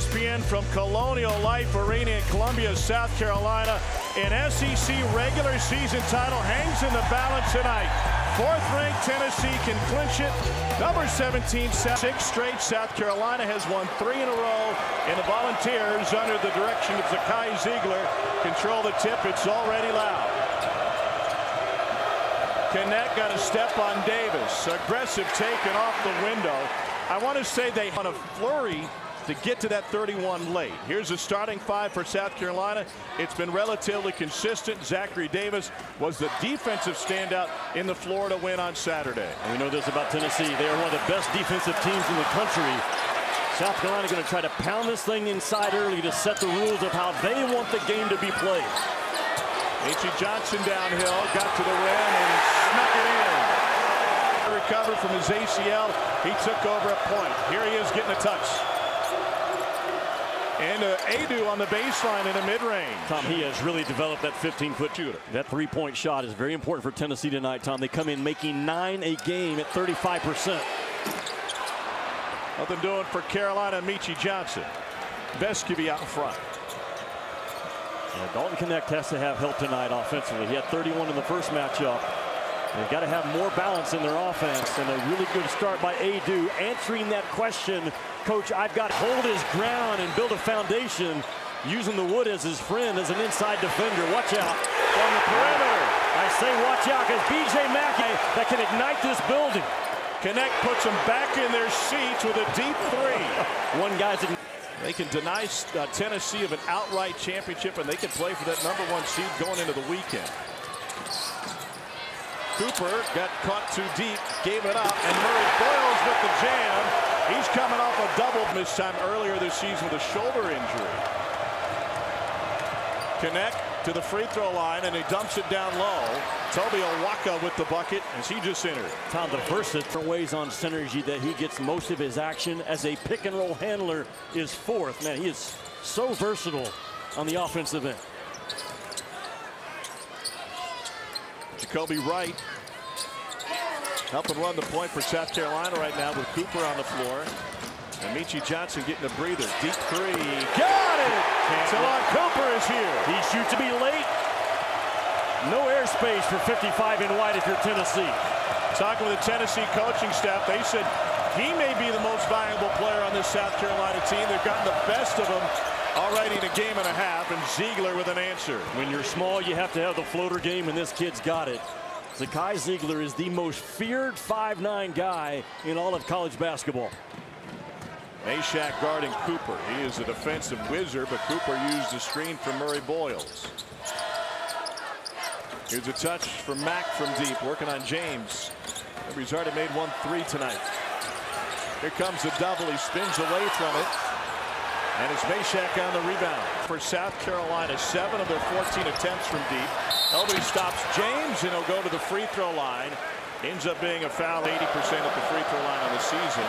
ESPN from Colonial Life Arena in Columbia, South Carolina. An SEC regular season title hangs in the balance tonight. Fourth-ranked Tennessee can clinch it. Number 17, 6 straight. South Carolina has won 3 in a row. And the Volunteers, under the direction of Zakai Zeigler, control the tip. It's already loud. Knecht got a step on Davis. Aggressive taken off the window. I want to say they on a flurry to get to that 31 late. Here's a starting 5 for South Carolina. It's been relatively consistent. Zachary Davis was the defensive standout in the Florida win on Saturday. And we know this about Tennessee. They are one of the best defensive teams in the country. South Carolina going to try to pound this thing inside early to set the rules of how they want the game to be played. Meechie Johnson downhill, got to the rim and snuck it in. Recovered from his ACL. He took over a point. Here he is getting a touch. And Adu on the baseline in the mid-range. Tom, he has really developed that 15-foot shooter. That three-point shot is very important for Tennessee tonight, Tom. They come in making 9 a game at 35%. Nothing doing for Carolina. Meechie Johnson. Best could be out in front. Yeah, Dalton Knecht has to have help tonight offensively. He had 31 in the first matchup. They've got to have more balance in their offense, and a really good start by Adu answering that question. Coach, I've got to hold his ground and build a foundation using the wood as his friend as an inside defender. Watch out on the perimeter. I say watch out because B.J. Mackey that can ignite this building. Knecht puts them back in their seats with a deep 3. One guy's in. They can deny Tennessee of an outright championship, and they can play for that #1 seed going into the weekend. Cooper got caught too deep, gave it up, and Murray Boyles with the jam. He's coming off a double this time earlier this season with a shoulder injury. Knecht to the free throw line, and he dumps it down low. Toby Owaka with the bucket as he just entered. Tom, the first different ways on synergy that he gets most of his action as a pick and roll handler is fourth. Man, he is so versatile on the offensive end. Jacoby Wright helping run the point for South Carolina right now with Cooper on the floor. And Meechie Johnson getting a breather. Deep 3. Got it! Talon Cooper is here. He shoots to be late. No airspace for 55 in white if you're Tennessee. Talking with the Tennessee coaching staff, they said he may be the most valuable player on this South Carolina team. They've gotten the best of him already in a game and a half, and Zeigler with an answer. When you're small, you have to have the floater game, and this kid's got it. Zakai Zeigler is the most feared 5'9" guy in all of college basketball. Mashack guarding Cooper. He is a defensive wizard, but Cooper used the screen from Murray Boyles. Here's a touch from Mack from deep, working on James. He's already made 1 3 tonight. Here comes the double. He spins away from it. And it's Mashack on the rebound. For South Carolina, 7 of their 14 attempts from deep. Nobody stops James, and he'll go to the free throw line. Ends up being a foul, 80% at the free throw line on the season.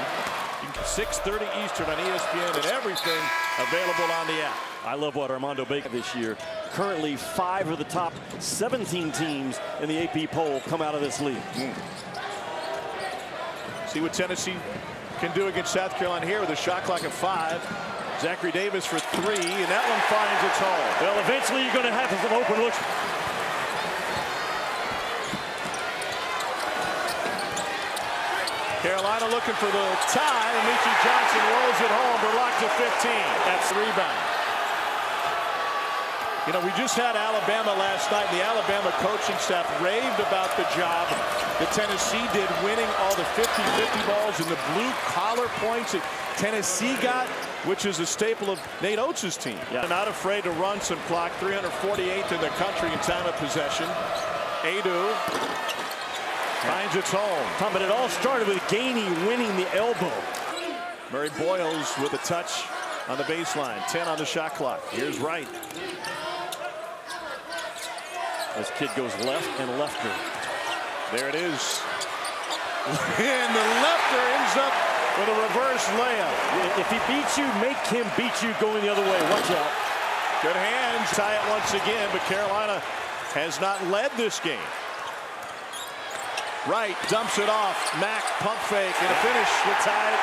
6:30 Eastern on ESPN, and everything available on the app. I love what Armando Bacot this year. Currently 5 of the top 17 teams in the AP poll come out of this league. See what Tennessee can do against South Carolina here with a shot clock at 5. Zachary Davis for 3, and that one finds its hole. Well, eventually you're going to have some open looks. Carolina looking for the tie, and Meechie Johnson rolls it home. They're locked to 15. That's the rebound. You know, we just had Alabama last night, and the Alabama coaching staff raved about the job that Tennessee did, winning all the 50-50 balls and the blue-collar points that Tennessee got, which is a staple of Nate Oates' team. Yeah. Not afraid to run some clock. 348th in the country in time of possession. Adu finds its home. Tom, but it all started with Gainey winning the elbow. Murray Boyles with a touch on the baseline. 10 on the shot clock. Here's Wright. This kid goes left and lefter. There it is. And the lefter ends up with a reverse layup. If he beats you, make him beat you going the other way. Watch out. Good hands. Tie it once again, but Carolina has not led this game. Right, dumps it off. Mack, pump fake, and a finish with tie at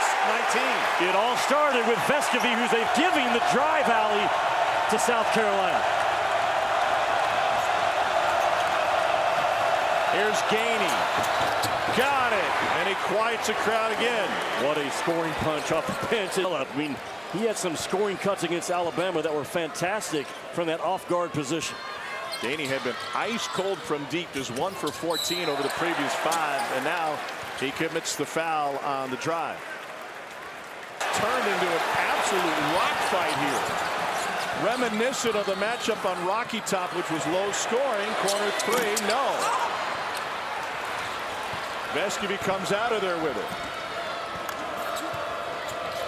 19. It all started with Vescovy, who's giving the drive alley to South Carolina. Here's Gainey. Got it. And he quiets the crowd again. What a scoring punch off the bench. I mean, he had some scoring cuts against Alabama that were fantastic from that off-guard position. Gainey had been ice cold from deep, just 1 for 14 over the previous 5, and now he commits the foul on the drive. Turned into an absolute rock fight here. Reminiscent of the matchup on Rocky Top, which was low scoring. Corner 3, no. Vescovy comes out of there with it.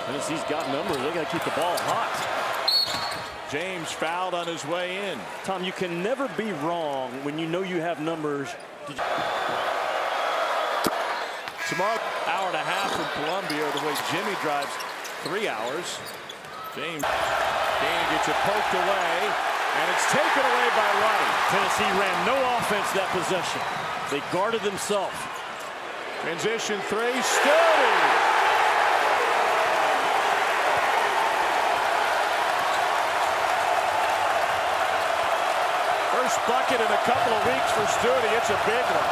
Tennessee's got numbers. They got to keep the ball hot. James fouled on his way in. Tom, you can never be wrong when you know you have numbers. Tomorrow, hour and a half from Columbia, the way Jimmy drives 3 hours. James Gainey gets it poked away, and it's taken away by Wright. Tennessee ran no offense that possession. They guarded themselves. Transition 3, Stody. First bucket in a couple of weeks for Stody. It's a big one.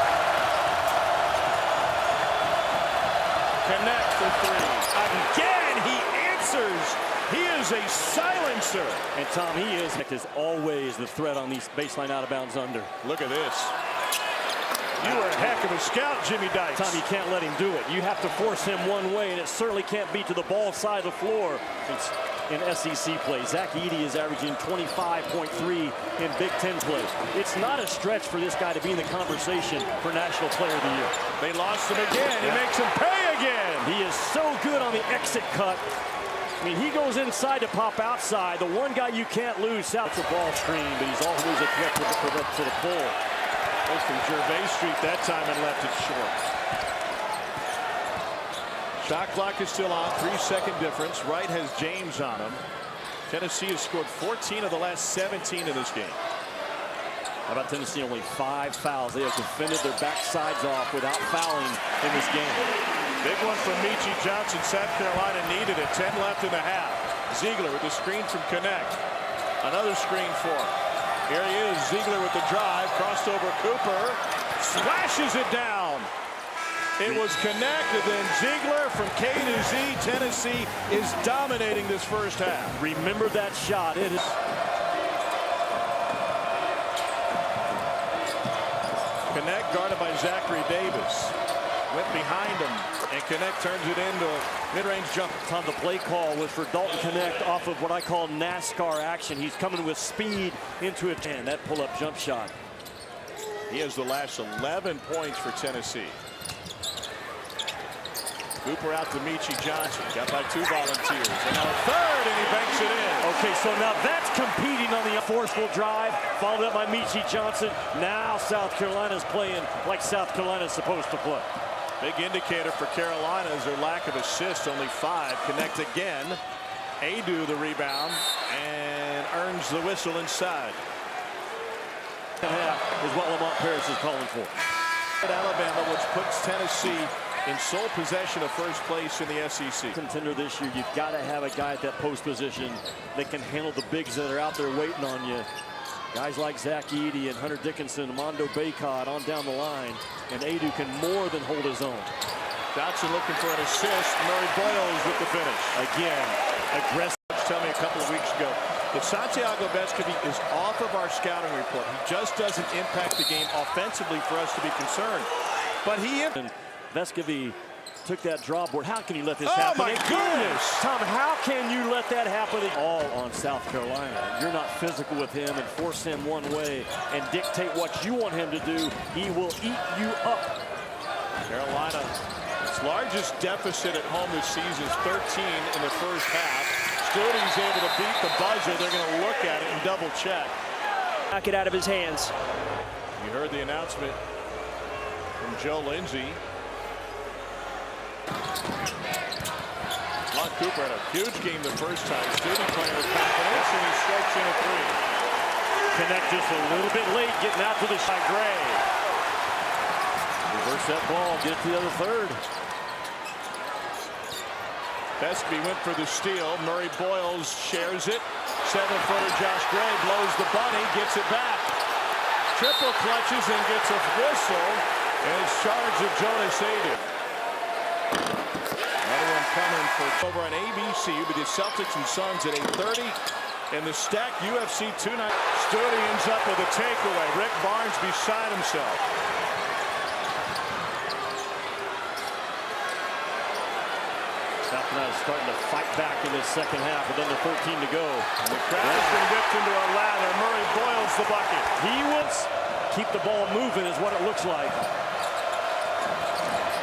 Connect for 3. Again, he answers. He is a silencer. And Tom, he is always the threat on these baseline out of bounds under. Look at this. You were a heck of a scout, Jimmy Dykes. Tom, you can't let him do it. You have to force him one way, and it certainly can't be to the ball side of the floor. It's in SEC play. Zach Edey is averaging 25.3 in Big Ten play. It's not a stretch for this guy to be in the conversation for National Player of the Year. They lost him again. He makes him pay again. He is so good on the exit cut. I mean, he goes inside to pop outside. The one guy you can't lose. South's a ball screen, but he's always a threat to the pull. Goes from Gervais Street that time and left it short. Shot clock is still on. 3-second difference. Wright has James on him. Tennessee has scored 14 of the last 17 in this game. How about Tennessee? Only 5 fouls. They have defended their backsides off without fouling in this game. Big one from Meechie Johnson. South Carolina needed it. 10 left in the half. Ziegler with the screen from Connect. Another screen for him. Here he is. Ziegler with the drive. Crossed over Cooper. Slashes it down. It was Connect, and then Ziegler from K to Z. Tennessee is dominating this first half. Remember that shot. It is. Connect guarded by Zachary Davis. Went behind him, and Connect turns it into a mid-range jumper. Tom, the play call was for Dalton Connect off of what I call NASCAR action. He's coming with speed into it, and that pull-up jump shot. He has the last 11 points for Tennessee. Cooper out to Meechie Johnson. Got by 2 volunteers. And now a third, and he banks it in. Okay, so now that's competing on the forceful drive. Followed up by Meechie Johnson. Now South Carolina's playing like South Carolina's supposed to play. Big indicator for Carolina is their lack of assists. Only 5. Connect again. Adu the rebound and earns the whistle inside. Half is what Lamont Paris is calling for. At Alabama, which puts Tennessee in sole possession of first place in the SEC. Contender this year, you've got to have a guy at that post position that can handle the bigs that are out there waiting on you. Guys like Zach Edey and Hunter Dickinson, Mondo Baycott on down the line, and Adu can more than hold his own. Johnson looking for an assist. Murray Boyles with the finish. Again, aggressive. Tell me a couple of weeks ago that Santiago Vescovy is off of our scouting report. He just doesn't impact the game offensively for us to be concerned. But he... Vescovy took that draw board. How can you let this happen? Oh, my goodness! Tom, how can you let that happen? All on South Carolina. You're not physical with him and force him one way and dictate what you want him to do. He will eat you up. Carolina, its largest deficit at home this season is 13 in the first half. Stody's able to beat the buzzer. They're going to look at it and double check. Knock it out of his hands. You heard the announcement from Joe Lindsey. Lon Cooper had a huge game the first time. Stody playing with confidence, and he strikes in a 3. Connect just a little bit late, getting out to the shot. Gray. Reverse that ball, get it to the other third. Vesky went for the steal. Murray Boyles shares it. 7-footer Josh Gray blows the bunny, gets it back. Triple clutches and gets a whistle. And it's charged of Jonas Aidoo. Another one coming for over on ABC with the Celtics and Suns at 8:30. And the stacked UFC 2 night. Sturdy ends up with a takeaway. Rick Barnes beside himself. South Carolina starting to fight back in this second half with under 13 to go. And the crowd has been whipped into a lather. Murray Boyles the bucket. He wants keep the ball moving is what it looks like.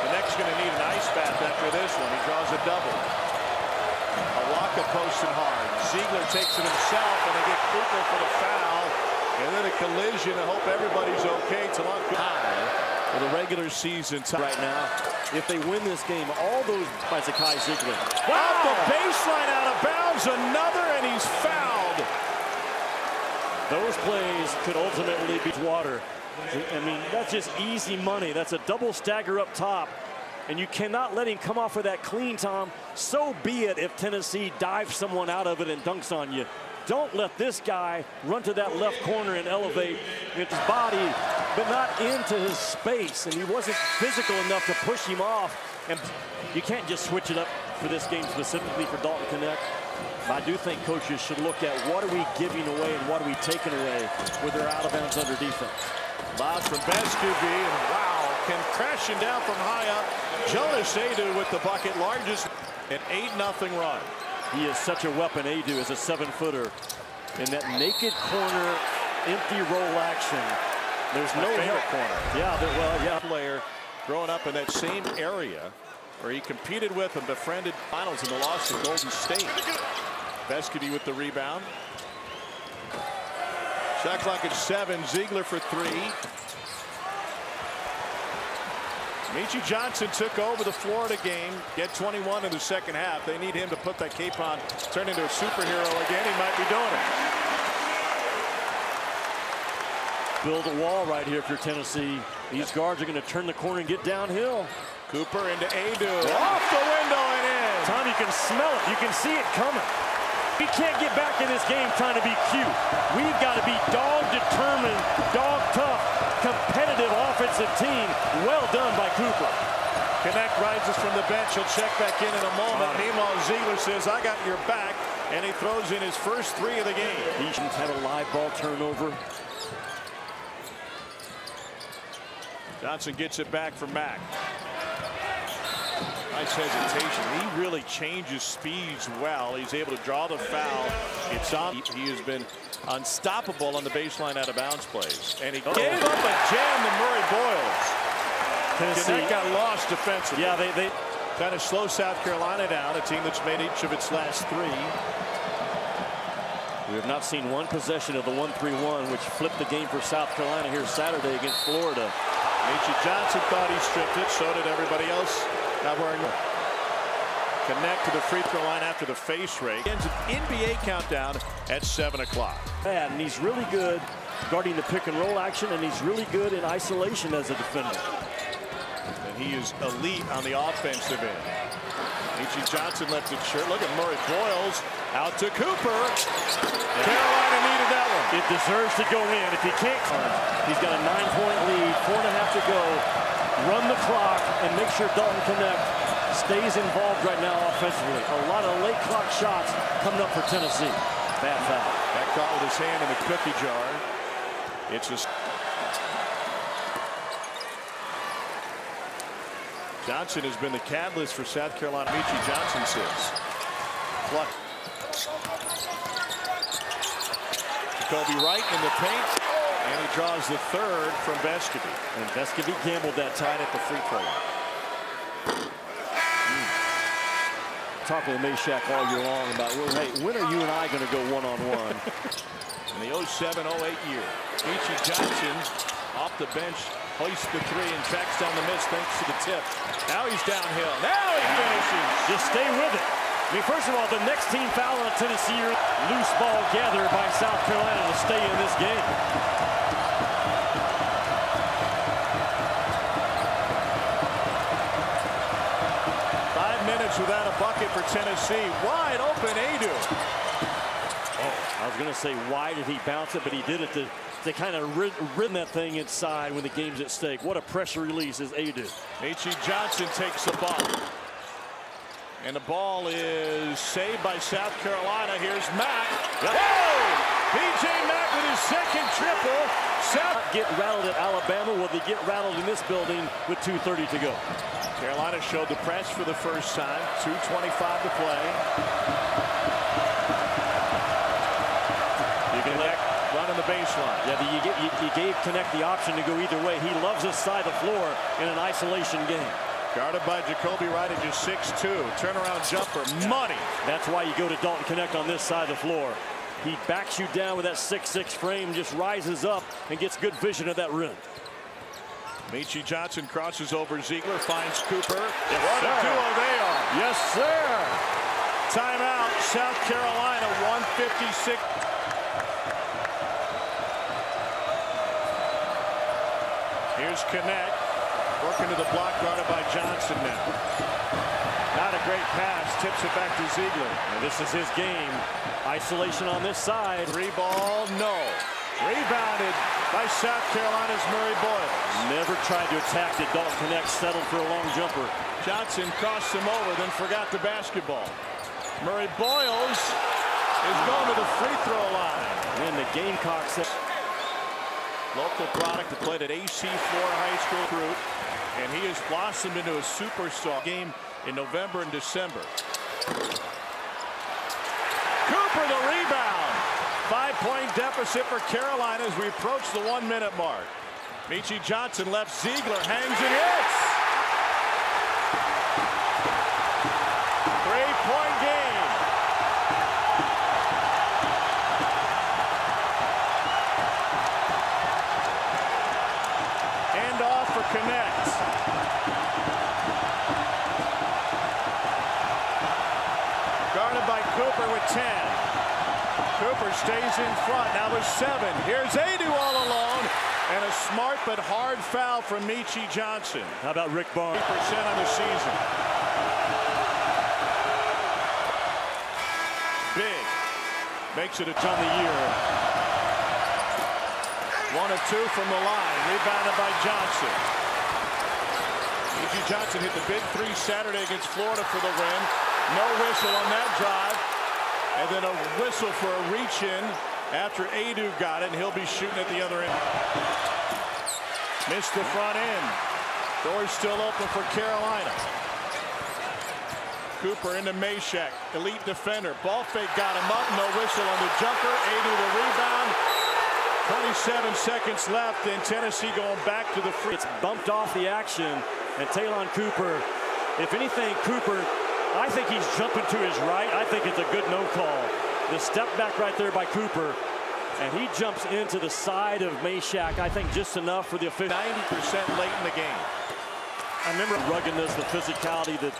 The Knicks going to need an ice bath after this one. He draws a double. Awaka posting hard. Ziegler takes it himself, and they get Cooper for the foul. And then a collision. I hope everybody's okay. Toronto high for the regular season right now. If they win this game, all those by Zakai Ziegler. Off the baseline, out of bounds, another, and he's fouled. Those plays could ultimately be water. I mean, that's just easy money. That's a double stagger up top. And you cannot let him come off with that clean, Tom. So be it if Tennessee dives someone out of it and dunks on you. Don't let this guy run to that left corner and elevate with his body, but not into his space. And he wasn't physical enough to push him off. And you can't just switch it up for this game specifically for Dalton Knecht. But I do think coaches should look at what are we giving away and what are we taking away with their out of bounds under defense. Lob from Vescovy, and wow, came crashing down from high up. Jonas Aidoo with the bucket, largest, an 8-0 run. He is such a weapon, Aidoo, as a 7-footer. In that naked corner, empty roll action. There's no help corner. Yeah, Player growing up in that same area where he competed with and befriended finals in the loss to Golden State. Vescovy with the rebound. Shot clock at 7. Ziegler for 3. Meechie Johnson took over the Florida game. Get 21 in the second half. They need him to put that cape on, turn into a superhero again. He might be doing it. Build a wall right here for Tennessee. These guards are going to turn the corner and get downhill. Cooper into Aidoo. Off the window and in. Tom, you can smell it. You can see it coming. We can't get back in this game trying to be cute. We've got to be dog-determined, dog-tough, competitive offensive team. Well done by Cooper. Knecht rises from the bench. He'll check back in a moment. Meanwhile, Ziegler says, I got your back. And he throws in his first 3 of the game. He's had a live ball turnover. Johnson gets it back for Mack. Nice hesitation. He really changes speeds well. He's able to draw the foul. It's on. He has been unstoppable on the baseline out of bounds plays. And he gave up a jam to Murray Boyles. Knecht got lost defensively. Yeah, they kind of slow South Carolina down, a team that's made each of its last 3. We have not seen one possession of the 1-3-1, which flipped the game for South Carolina here Saturday against Florida. Meechie Johnson thought he stripped it. So did everybody else. Not wearing it. Knecht to the free throw line after the face rake. Ends an NBA countdown at 7 o'clock. And he's really good guarding the pick and roll action, and he's really good in isolation as a defender. And he is elite on the offensive end. Meechie Johnson left it short. Look at Murray Boyles out to Cooper. Carolina needed that one. It deserves to go in. If he can't, he's got a 9-point lead, 4.5 to go. Run the clock and make sure Dalton Knecht stays involved right now offensively. A lot of late clock shots coming up for Tennessee. Bad foul. That caught with his hand in the cookie jar. It's just Johnson has been the catalyst for South Carolina. Meechie Johnson says. Kobe Wright in the paint, and he draws the 3rd from Vescovy. And Vescovy gambled that tied at the free throw line. Talking to Meshack all year long about, well, hey, when are you and I going to go one-on-one? In the 07-08 year, Meechie Johnson off the bench, hoists the 3 and tracks down the miss thanks to the tip. Now he's downhill. Now he finishes. Just stay with it. I mean, first of all, the next team foul on Tennessee, loose ball gathered by South Carolina to stay in this game. goes without a bucket for Tennessee. Wide open Adu. I was going to say, why did he bounce it? But he did it to kind of rid that thing inside when the game's at stake. What a pressure release is Adu. H.E. Johnson takes the ball. And the ball is saved by South Carolina. Here's Mack. Yep. Oh! P.J. Mack with his second triple. South Get rattled at Alabama. Will they get rattled in this building with 2:30 to go? Carolina showed the press for the first time. 2:25 to play. You can running the baseline. Yeah, you gave Connect the option to go either way. He loves this side of the floor in an isolation game. Guarded by Jacoby Wright at just 6'2". Turnaround jumper. Money. That's why you go to Dalton Connect on this side of the floor. He backs you down with that 6'6" frame, just rises up and gets good vision of that rim. Meechie Johnson crosses over Ziegler, finds Cooper. Yes, what sir. a duo they are. Yes, sir. Timeout, South Carolina, 156. Here's Connect, working to the block, guarded by Johnson now. Not a great pass, tips it back to Ziegler. And this is his game. Isolation on this side. 3-ball, no. Rebounded by South Carolina's Murray Boyles. Never tried to attack it. Dalton Connect settled for a long jumper. Johnson crossed him over, then forgot the basketball. Murray Boyles is going to the free throw line. And the Gamecocks. Local product that played at AC Florida High School recruit, and he has blossomed into a superstar. Game in November and December. Cooper the rebound. 5-point deficit for Carolina as we approach the 1-minute mark. Meechie Johnson left. Ziegler hangs and hits. 3-point game. Hand off for Connect. Guarded by Cooper with 10. Cooper stays in front. Now with 7. Here's Adu all alone. And a smart but hard foul from Meechie Johnson. How about Rick Barnes? 3% on the season. Big. Makes it a ton of the year. 1 of 2 from the line. Rebounded by Johnson. Meechie Johnson hit the big 3 Saturday against Florida for the win. No whistle on that drive. And then a whistle for a reach in after Adu got it, and he'll be shooting at the other end. Missed the front end. Doors still open for Carolina. Cooper into Mashack, elite defender. Ball fake got him up, no whistle on the jumper. Adu the rebound. 27 seconds left, and Tennessee going back to the free. It's bumped off the action, and Taylon Cooper, if anything, Cooper, I think he's jumping to his right. I think it's a good no call. The step back right there by Cooper, and he jumps into the side of Mashack. I think just enough for the official. 90% late in the game. I remember ruggedness, the physicality, the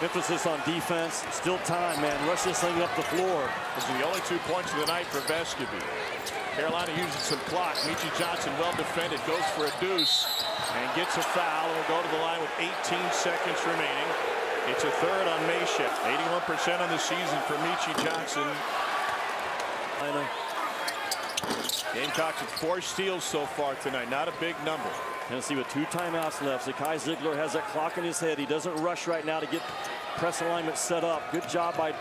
emphasis on defense. Still time, man. Rush this thing up the floor. This is the only 2 points of the night for Vescovi. Carolina using some clock. Meechie Johnson well defended, goes for a deuce and gets a foul, and will go to the line with 18 seconds remaining. It's a third on Mashack. 81% on the season for Meechie Johnson. Gamecocks with 4 steals so far tonight. Not a big number. Tennessee with 2 timeouts left. Zakai Ziegler has that clock in his head. He doesn't rush right now to get press alignment set up. Good job by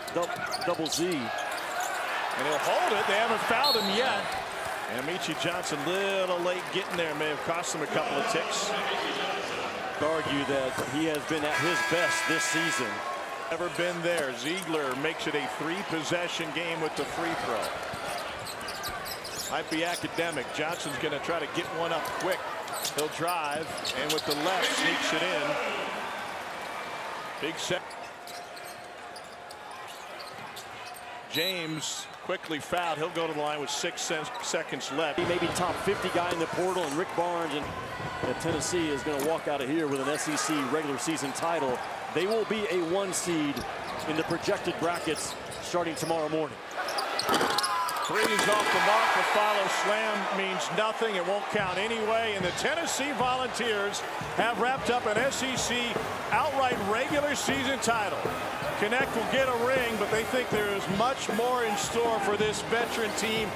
Double Z. And he'll hold it. They haven't fouled him yet. And Meechie Johnson a little late getting there. May have cost him a couple of ticks. Argue that he has been at his best this season. Never been there. Ziegler makes it a 3-possession game with the free throw. Might be academic. Johnson's going to try to get one up quick. He'll drive, and with the left, sneaks it in. Big set. James quickly fouled. He'll go to the line with 6 seconds left. He may be top 50 guy in the portal, and Rick Barnes and Tennessee is going to walk out of here with an SEC regular season title. They will be a 1 seed in the projected brackets starting tomorrow morning. Three is off the mark. The follow slam means nothing. It won't count anyway. And the Tennessee Volunteers have wrapped up an SEC outright regular season title. Connect will get a ring, but they think there is much more in store for this veteran team.